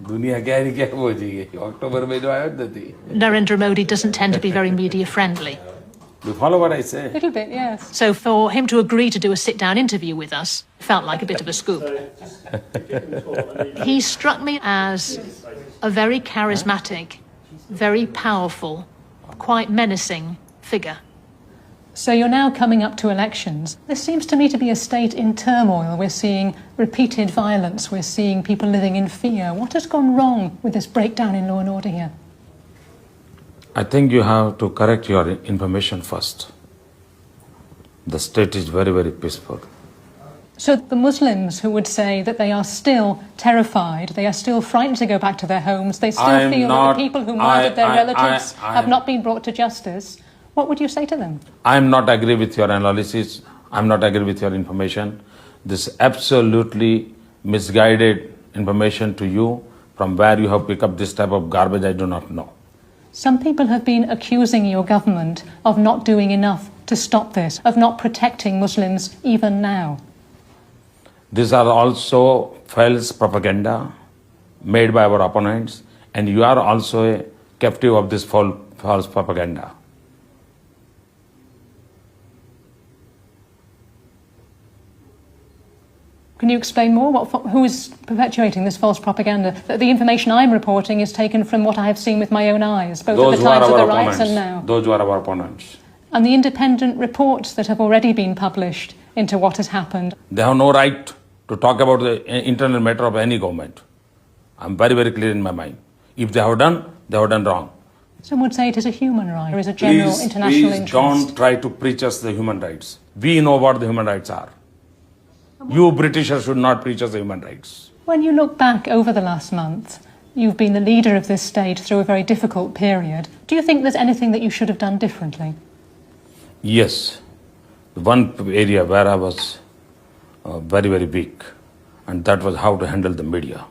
दुनिया क्या है क्या पहुंचेगी अक्टूबर में जो आया था Narendra Modi doesn't tend to be very media friendly. You follow what I say? A little bit, yes. So for him to agree to do a sit-down interview with us felt like a bit of a scoop. He struck me as a very charismatic, very powerful, quite menacing figure. So you're now coming up to elections. This seems to me to be a state in turmoil. We're seeing repeated violence. We're seeing people living in fear. What has gone wrong with this breakdown in law and order here? I think you have to correct your information first. The state is very, very peaceful. So the Muslims who would say that they are still terrified, they are still frightened to go back to their homes, they still feel that the people who murdered their relatives have not been brought to justice, what would you say to them? I am not agree with your analysis. I am not agree with your information. This absolutely misguided information to you. From where you have picked up this type of garbage, I do not know. Some people have been accusing your government of not doing enough to stop this, of not protecting Muslims even now. These are also false propaganda made by our opponents, and you are also a captive of this false propaganda. Can you explain more? Who is perpetuating this false propaganda? That the information I'm reporting is taken from what I have seen with my own eyes, both at the times of the riots and now. Those who are our opponents. And the independent reports that have already been published into what has happened. They have no right to talk about the internal matter of any government. I'm very, very clear in my mind. If they have done wrong. Some would say it is a human right, or is a general international interest. Please don't try to preach us the human rights. We know what the human rights are. You Britishers should not preach us the human rights. When you look back over the last month, you've been the leader of this state through a very difficult period. Do you think there's anything that you should have done differently? Yes. One area where I was very, very weak, and that was how to handle the media.